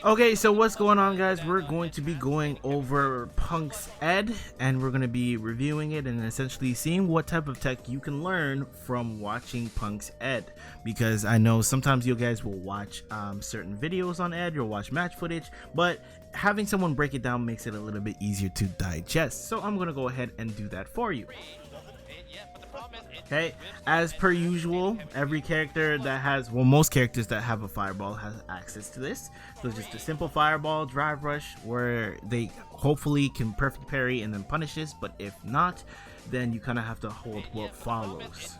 Okay, so what's going on, guys? We're going to be going over Punk's Ed, and we're going to be reviewing it and essentially seeing what type of tech you can learn from watching Punk's Ed. Because I know sometimes you guys will watch certain videos on Ed, you'll watch match footage, but having someone break it down makes it a little bit easier to digest. So I'm going to go ahead and do that for you. Okay, as per usual, every character that has, well, most characters that have a fireball has access to this. So just a simple fireball, drive rush, where they hopefully can perfect parry and then punish this, but if not, then you kind of have to hold what follows.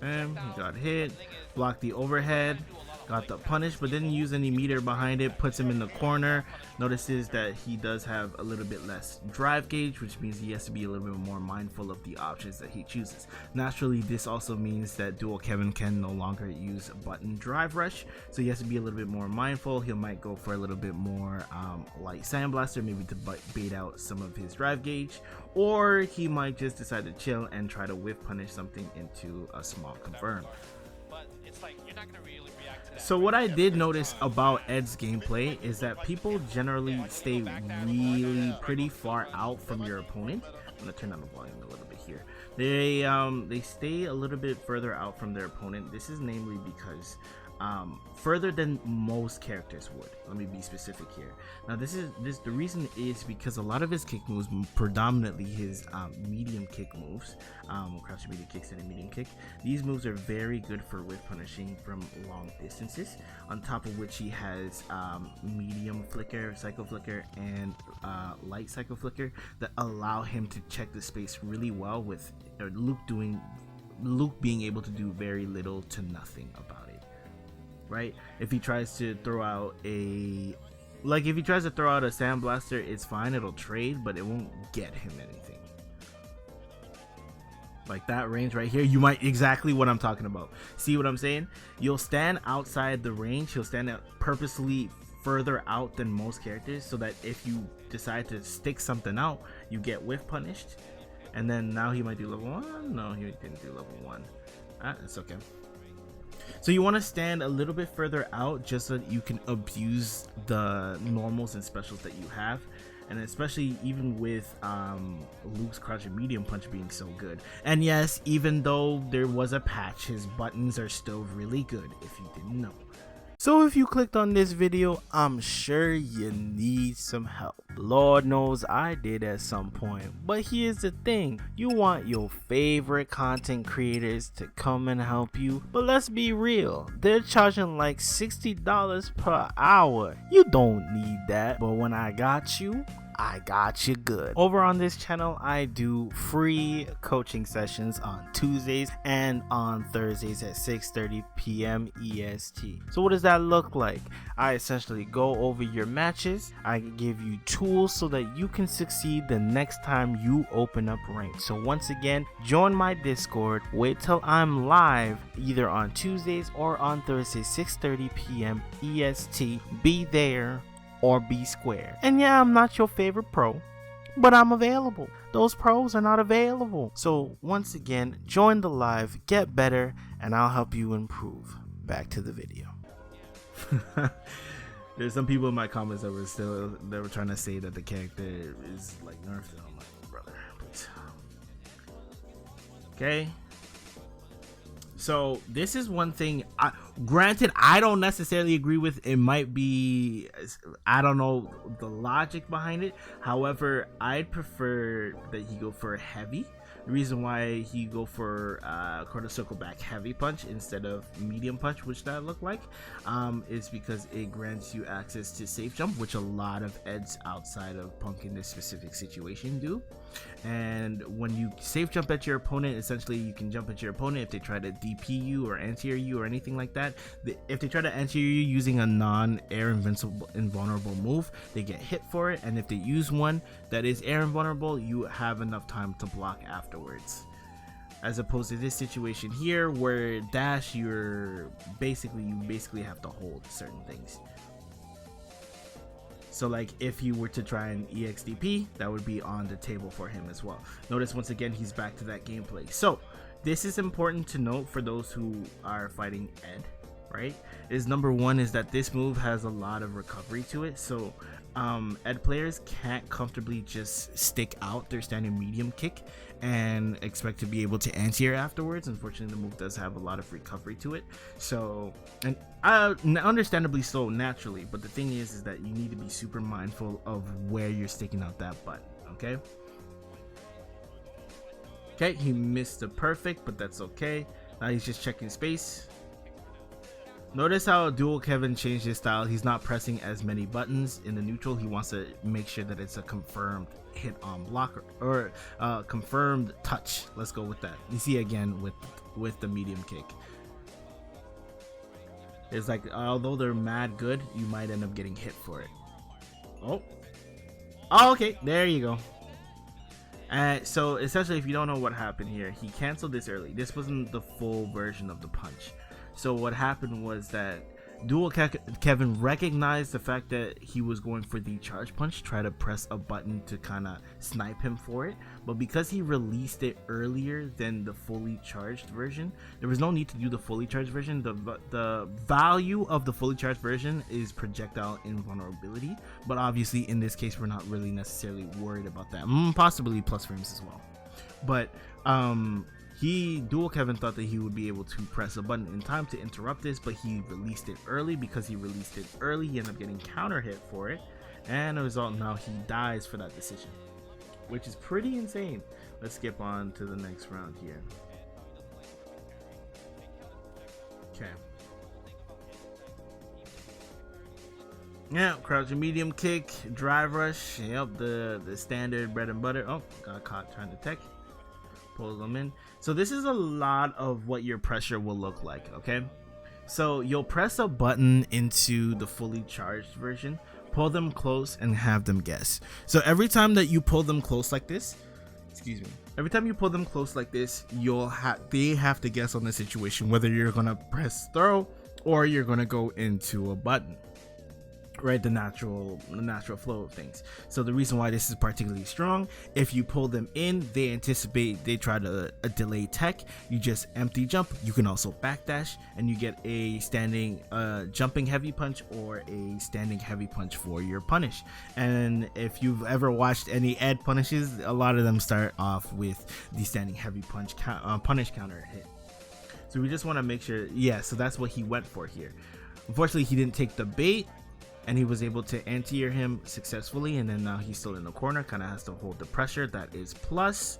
And he got hit, blocked the overhead, got the punish, but didn't use any meter behind it, puts him in the corner. Notices that he does have a little bit less drive gauge, which means he has to be a little bit more mindful of the options that he chooses. Naturally, this also means that Dual Kevin can no longer use button drive rush, so he has to be a little bit more mindful. He might go for a little bit more light sandblaster, maybe to bait out some of his drive gauge, or he might just decide to chill and try to whiff punish something into a small confirm. So what I did notice about Ed's gameplay is that people generally stay really pretty far out from your opponent. I'm gonna turn on the volume a little bit here. They stay a little bit further out from their opponent. This is namely because further than most characters would. Let me be specific here. Now the reason is because a lot of his kick moves, predominantly his medium kick moves, crouch medium kicks and a medium kick, these moves are very good for whiff punishing from long distances, on top of which he has medium flicker, psycho flicker, and light psycho flicker that allow him to check the space really well, with Luke being able to do very little to nothing about it. Right? If he tries to throw out a sandblaster, it's fine, it'll trade, but it won't get him anything. Like that range right here, you might, exactly what I'm talking about. See what I'm saying? You'll stand outside the range, he'll stand out purposely further out than most characters, so that if you decide to stick something out, you get whiff punished. And then now he might do level 1. No, he didn't do level 1. It's okay. So you want to stand a little bit further out just so that you can abuse the normals and specials that you have, and especially even with Luke's crouch and medium punch being so good. And yes, even though there was a patch, his buttons are still really good, if you didn't know. So if you clicked on this video, I'm sure you need some help. Lord knows I did at some point. But here's the thing, you want your favorite content creators to come and help you, but let's be real, they're charging like $60 per hour. You don't need that, but when I got you good. Over on this channel, I do free coaching sessions on Tuesdays and on Thursdays at 6:30 p.m. EST. So what does that look like? I essentially go over your matches. I give you tools so that you can succeed the next time you open up rank. So once again, join my Discord. Wait till I'm live either on Tuesdays or on Thursdays, 6:30 p.m. EST. Be there or be square. And yeah, I'm not your favorite pro, but I'm available. Those pros are not available. So once again, join the live, get better, and I'll help you improve. Back to the video. There's some people in my comments that were trying to say that the character is like nerfed. I'm like, oh, brother, please. Okay. So this is one thing, granted, I don't necessarily agree with. It might be, I don't know the logic behind it. However, I'd prefer that he go for a heavy. The reason why he go for quarter circle back heavy punch instead of medium punch, which that look like, is because it grants you access to safe jump, which a lot of Eds outside of Punk in this specific situation do. And when you safe jump at your opponent, essentially you can jump at your opponent if they try to DP you or anti-air you or anything like that. If they try to anti-air you using a non-air invulnerable move, they get hit for it, and if they use one that is air invulnerable, you have enough time to block afterwards. As opposed to this situation here where dash, you basically have to hold certain things. So like if you were to try an EXDP, that would be on the table for him as well. Notice once again, he's back to that gameplay. So this is important to note for those who are fighting Ed, right? Is number one is that this move has a lot of recovery to it. So Ed players can't comfortably just stick out their standing medium kick and expect to be able to anti-air afterwards. Unfortunately, the move does have a lot of recovery to it. So, and understandably so, naturally. But the thing is that you need to be super mindful of where you're sticking out that button. Okay. Okay, he missed the perfect, but that's okay. Now he's just checking space. Notice how Dual Kevin changed his style. He's not pressing as many buttons in the neutral. He wants to make sure that it's a confirmed hit on blocker or confirmed touch. Let's go with that. You see again with the medium kick. It's like, although they're mad good, you might end up getting hit for it. Oh, okay, there you go. So essentially, if you don't know what happened here, he canceled this early. This wasn't the full version of the punch. So what happened was that Kevin recognized the fact that he was going for the charge punch, try to press a button to kind of snipe him for it. But because he released it earlier than the fully charged version, there was no need to do the fully charged version. The value of the fully charged version is projectile invulnerability. But obviously in this case, we're not really necessarily worried about that. Possibly plus frames as well. But Dual Kevin thought that he would be able to press a button in time to interrupt this, but he released it early. Because he released it early, he ended up getting counter hit for it, and as a result, now he dies for that decision, which is pretty insane. Let's skip on to the next round here. Okay. Yeah, crouching medium kick, drive rush. Yep, the standard bread and butter. Oh, got caught trying to tech. Pulls them in. So this is a lot of what your pressure will look like. Okay, so you'll press a button into the fully charged version, pull them close, and have them guess. So every time that you pull them close like this, every time you pull them close like this, they have to guess on the situation whether you're gonna press throw or you're gonna go into a button. Right, the natural flow of things. So the reason why this is particularly strong, if you pull them in, they anticipate, they try to delay tech, you just empty jump. You can also backdash and you get a standing jumping heavy punch or a standing heavy punch for your punish. And if you've ever watched any Ed punishes, a lot of them start off with the standing heavy punch punish counter hit. So we just want to make sure, yeah, so that's what he went for here. Unfortunately, he didn't take the bait, and he was able to anti-air him successfully, and then now he's still in the corner, kind of has to hold the pressure. That is plus.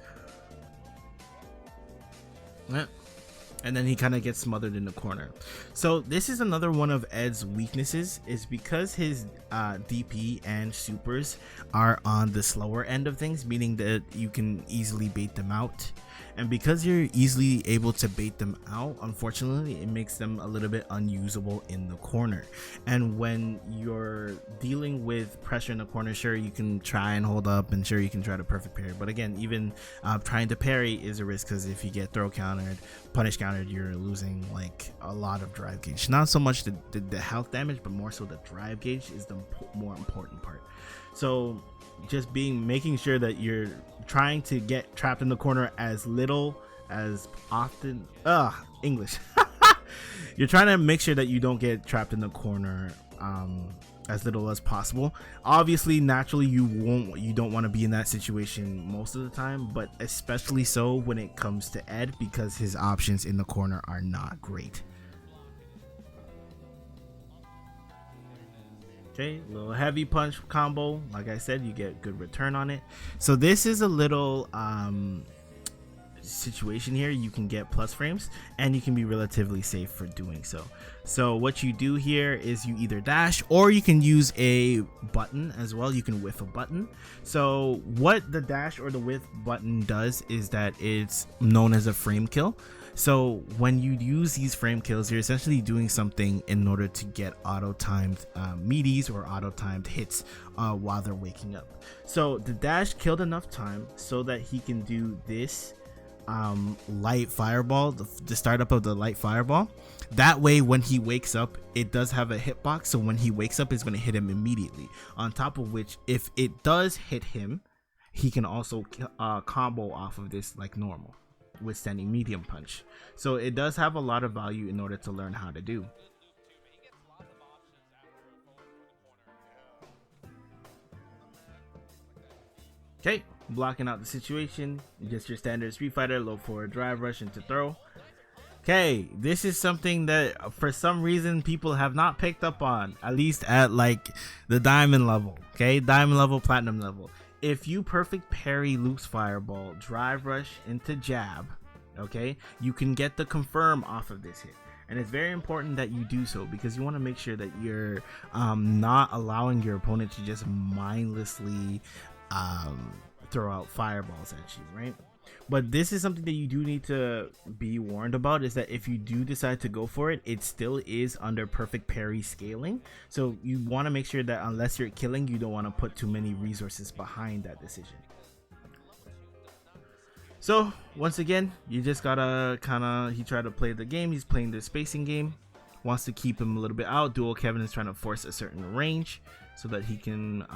Yeah. And then he kind of gets smothered in the corner. So this is another one of Ed's weaknesses, is because his DP and supers are on the slower end of things, meaning that you can easily bait them out. And because you're easily able to bait them out, unfortunately, it makes them a little bit unusable in the corner. And when you're dealing with pressure in the corner, sure, you can try and hold up, and sure, you can try to perfect parry. But again, even trying to parry is a risk, because if you get throw countered, punish countered, you're losing like a lot of drive gauge. Not so much the health damage, but more so the drive gauge is the more important part. So just making sure that you're trying to get trapped in the corner as little as often. English. You're trying to make sure that you don't get trapped in the corner as little as possible. Obviously, naturally, you don't want to be in that situation most of the time, but especially so when it comes to Ed, because his options in the corner are not great. Okay, little heavy punch combo. Like I said, you get good return on it. So this is a little situation here. You can get plus frames, and you can be relatively safe for doing so. So what you do here is you either dash, or you can use a button as well. You can whiff a button. So what the dash or the whiff button does is that it's known as a frame kill. So when you use these frame kills, you're essentially doing something in order to get auto-timed meaties or auto-timed hits while they're waking up. So the dash killed enough time so that he can do this light fireball, the startup of the light fireball. That way, when he wakes up, it does have a hitbox. So when he wakes up, it's going to hit him immediately. On top of which, if it does hit him, he can also combo off of this like normal. withstanding medium punch. So it does have a lot of value in order to learn how to do. Okay, blocking out the situation, just your standard Street Fighter, low forward drive rush into throw. Okay, this is something that for some reason people have not picked up on, at least at like the diamond level. Okay, diamond level, platinum level. If you perfect parry Luke's fireball, drive rush into jab, okay, you can get the confirm off of this hit. And it's very important that you do so, because you want to make sure that you're not allowing your opponent to just mindlessly throw out fireballs at you, right? But this is something that you do need to be warned about, is that if you do decide to go for it, it still is under perfect parry scaling. So you want to make sure that unless you're killing, you don't want to put too many resources behind that decision. So once again, you just gotta he tried to play the game. He's playing the spacing game, wants to keep him a little bit out. Dual Kevin is trying to force a certain range so that he can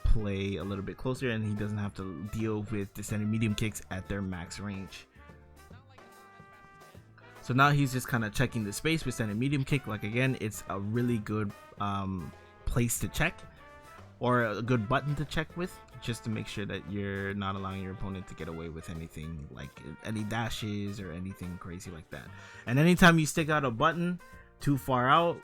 play a little bit closer, and he doesn't have to deal with descending medium kicks at their max range. So now he's just kind of checking the space with descending medium kick. Like again, it's a really good place to check, or a good button to check with, just to make sure that you're not allowing your opponent to get away with anything like any dashes or anything crazy like that. And anytime you stick out a button too far out,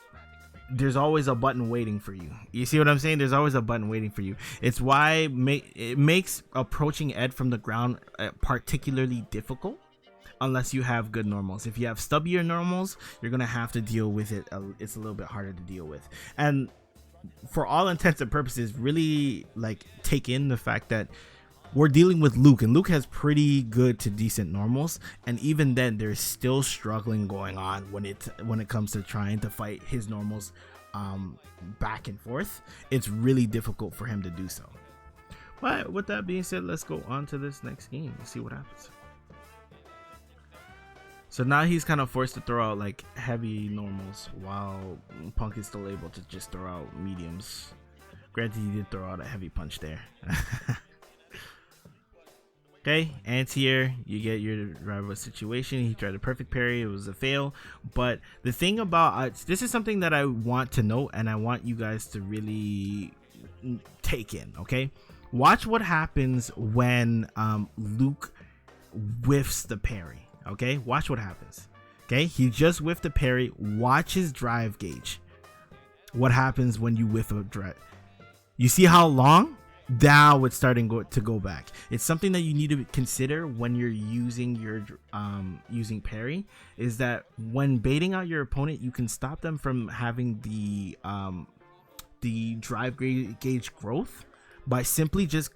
there's always a button waiting for you. You see what I'm saying? There's always a button waiting for you. It's why it makes approaching Ed from the ground particularly difficult, unless you have good normals. If you have stubbier normals, you're gonna have to deal with it. It's a little bit harder to deal with. And for all intents and purposes, really like take in the fact that we're dealing with Luke, and Luke has pretty good to decent normals, and even then there's still struggling going on when it comes to trying to fight his normals back and forth. It's really difficult for him to do so. But with that being said, let's go on to this next game and see what happens. So now he's kind of forced to throw out like heavy normals, while Punk is still able to just throw out mediums. Granted, he did throw out a heavy punch there. Okay, anti-air, you get your rival situation. He tried a perfect parry, it was a fail. But the thing about this is something that I want to note, and I want you guys to really take in. Okay, watch what happens when Luke whiffs the parry. Okay, watch what happens. Okay, he just whiffed the parry. Watch his drive gauge. What happens when you whiff a drive? You see how long? Now it's starting to go back. It's something that you need to consider when you're using your using parry, is that when baiting out your opponent, you can stop them from having the drive gauge growth by simply just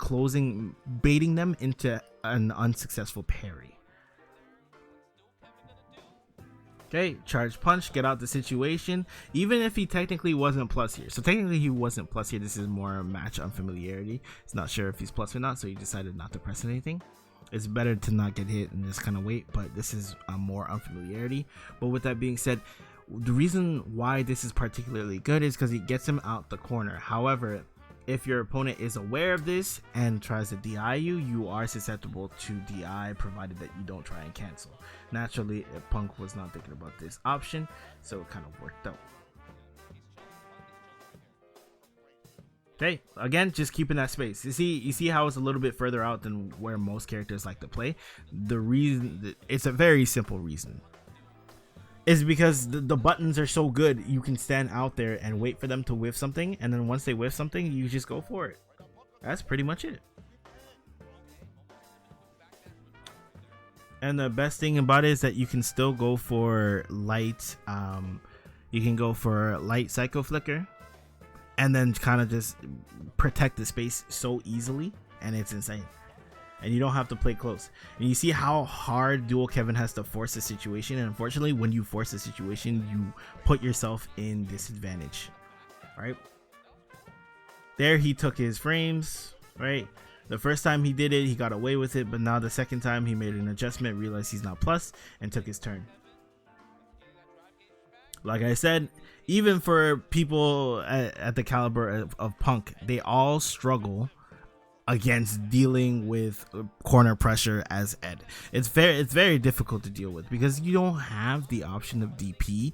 baiting them into an unsuccessful parry. Okay, charge punch, get out the situation, even if he technically wasn't plus here. So technically he wasn't plus here. This is more match unfamiliarity. He's not sure if he's plus or not, so he decided not to press anything. It's better to not get hit and just kind of wait, but this is more unfamiliarity. But with that being said, the reason why this is particularly good is because it gets him out the corner. However, if your opponent is aware of this and tries to DI you, you are susceptible to DI, provided that you don't try and cancel. Naturally, Punk was not thinking about this option, so it kind of worked out. Okay, again, just keeping that space. You see how it's a little bit further out than where most characters like to play. The reason, it's a very simple reason, is because the buttons are so good. You can stand out there and wait for them to whiff something, and then once they whiff something, you just go for it. That's pretty much it. And the best thing about it is that you can still go for light. You can go for light psycho flicker, and then kind of just protect the space so easily, and it's insane. And you don't have to play close. And you see how hard Dual Kevin has to force the situation. And unfortunately, when you force the situation, you put yourself in disadvantage, right? There he took his frames, right? The first time he did it, he got away with it. But now the second time he made an adjustment, realized he's not plus, and took his turn. Like I said, even for people at the caliber of Punk, they all struggle against dealing with corner pressure as Ed. It's very difficult to deal with because you don't have the option of DP.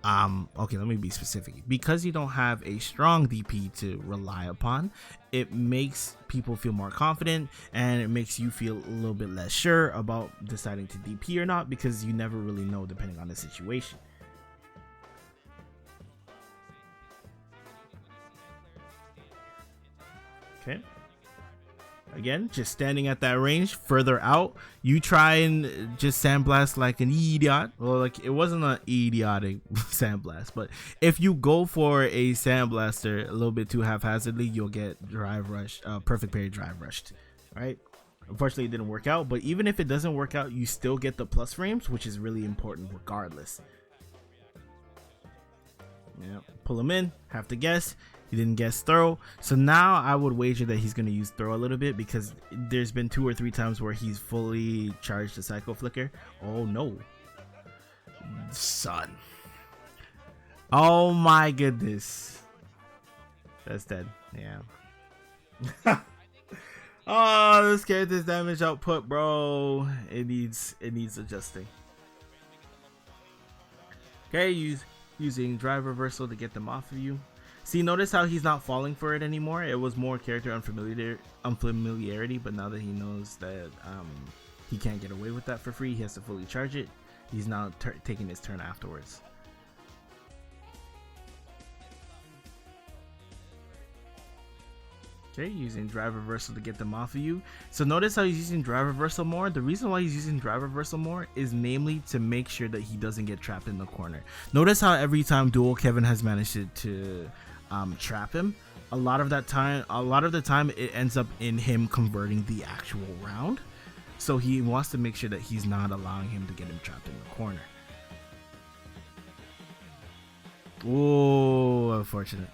Okay, let me be specific. Because you don't have a strong DP to rely upon, it makes people feel more confident, and it makes you feel a little bit less sure about deciding to DP or not, because you never really know depending on the situation. Okay. Again, just standing at that range further out, you try and just sandblast like an idiot. Well, like it wasn't an idiotic sandblast, but if you go for a sandblaster a little bit too haphazardly, you'll get drive rushed, perfect parry drive rushed, right? Unfortunately, it didn't work out, but even if it doesn't work out, you still get the plus frames, which is really important regardless. Yeah, pull him in, have to guess. He didn't guess throw, so now I would wager that he's going to use throw a little bit, because there's been 2 or 3 times where he's fully charged the psycho flicker. Oh no, son. Oh my goodness, that's dead. Yeah. Oh, this character's damage output, bro, it needs adjusting. Okay, using drive reversal to get them off of you. See, notice how he's not falling for it anymore. It was more character unfamiliarity, but now that he knows that he can't get away with that for free, he has to fully charge it. He's now taking his turn afterwards. Okay, using drive reversal to get them off of you. So notice how he's using drive reversal more. The reason why he's using drive reversal more is namely to make sure that he doesn't get trapped in the corner. Notice how every time Dual Kevin has managed to trap him, a lot of the time it ends up in him converting the actual round. So he wants to make sure that he's not allowing him to get him trapped in the corner. Oh, unfortunate.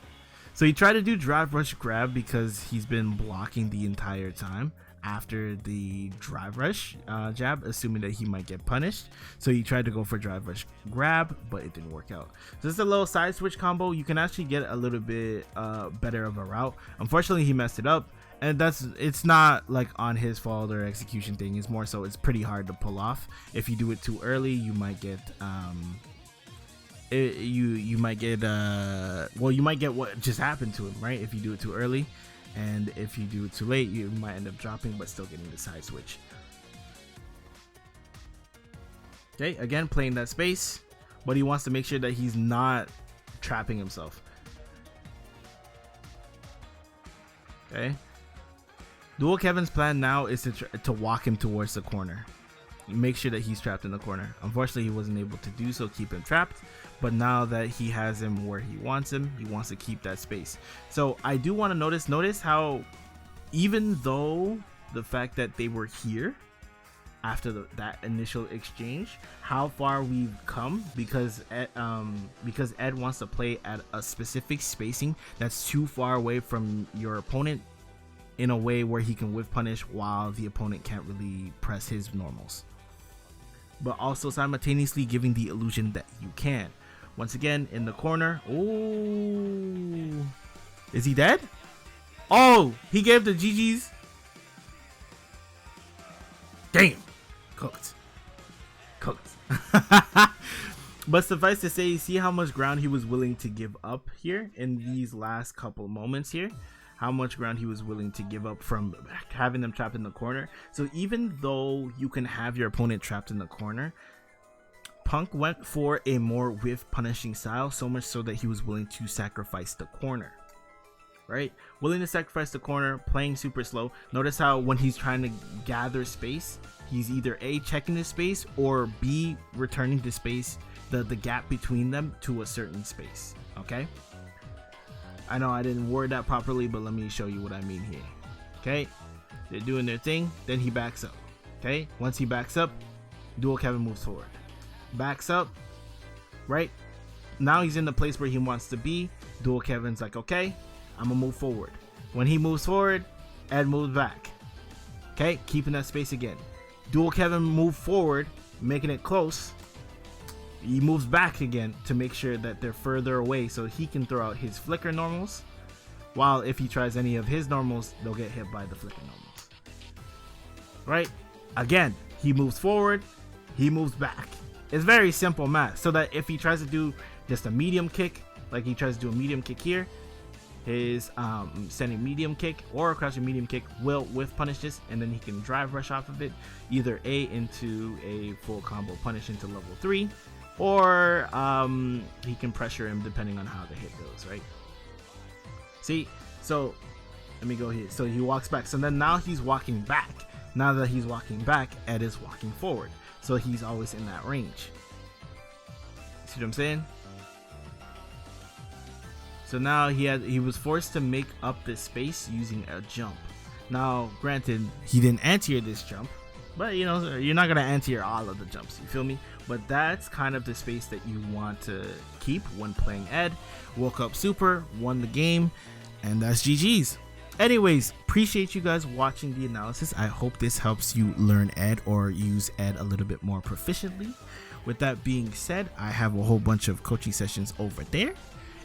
So he tried to do drive rush grab because he's been blocking the entire time after the drive rush jab, assuming that he might get punished. So he tried to go for drive rush grab, but it didn't work out. So this is a little side switch combo. You can actually get a little bit better of a route. Unfortunately, he messed it up, and it's not like on his fault or execution thing. It's more so it's pretty hard to pull off. If you do it too early, you might get you might get what just happened to him, right? If you do it too early, and if you do it too late, you might end up dropping but still getting the side switch. Okay, again, playing that space, but he wants to make sure that he's not trapping himself. Okay, Dual Kevin's plan now is to walk him towards the corner, make sure that he's trapped in the corner. Unfortunately, he wasn't able to do so, keep him trapped, but now that he has him where he wants to keep that space. So I do want to notice how, even though the fact that they were here after that initial exchange, how far we've come, because Ed wants to play at a specific spacing that's too far away from your opponent, in a way where he can whiff punish while the opponent can't really press his normals, but also simultaneously giving the illusion that you can. Once again, in the corner. Oh, is he dead? Oh, he gave the GG's. Damn, cooked. But suffice to say, see how much ground he was willing to give up here in these last couple moments here. How much ground he was willing to give up from having them trapped in the corner. So even though you can have your opponent trapped in the corner, Punk went for a more whiff punishing style, so much so that he was willing to sacrifice the corner. Right? Willing to sacrifice the corner, playing super slow. Notice how when he's trying to gather space, he's either A, checking the space, or B, returning the space, the gap between them to a certain space. Okay? I know I didn't word that properly, but let me show you what I mean here. Okay? They're doing their thing, then he backs up. Okay? Once he backs up, Dual Kevin moves forward. Backs up, right? Now he's in the place where he wants to be. Dual Kevin's like, okay, I'm gonna move forward. When he moves forward, Ed moves back. Okay, keeping that space again. Dual Kevin moved forward, making it close. He moves back again to make sure that they're further away so he can throw out his flicker normals. while if he tries any of his normals, they'll get hit by the flipping normals. Right? Again, he moves forward, he moves back. It's very simple math. So that if he tries to do just a medium kick, like he tries to do a medium kick here, his sending medium kick or crouching medium kick will with punish this, and then he can drive rush off of it, either A into a full combo punish into level 3, or he can pressure him depending on how the hit goes, right? See, so let me go here. So he walks back. So then now he's walking back. Now that he's walking back, Ed is walking forward. So he's always in that range. See what I'm saying? So now he was forced to make up this space using a jump. Now, granted, he didn't anti-air this jump, but you know, you're not gonna anti-air all of the jumps, you feel me? But that's kind of the space that you want to keep when playing Ed. Woke up super, won the game, and that's GG's. Anyways, appreciate you guys watching the analysis. I hope this helps you learn Ed or use Ed a little bit more proficiently. With that being said, I have a whole bunch of coaching sessions over there.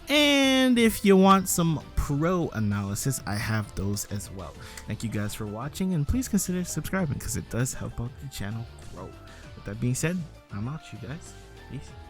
And if you want some pro analysis, I have those as well. Thank you guys for watching, and please consider subscribing because it does help out the channel grow. With that being said, I'm out, you guys. Peace.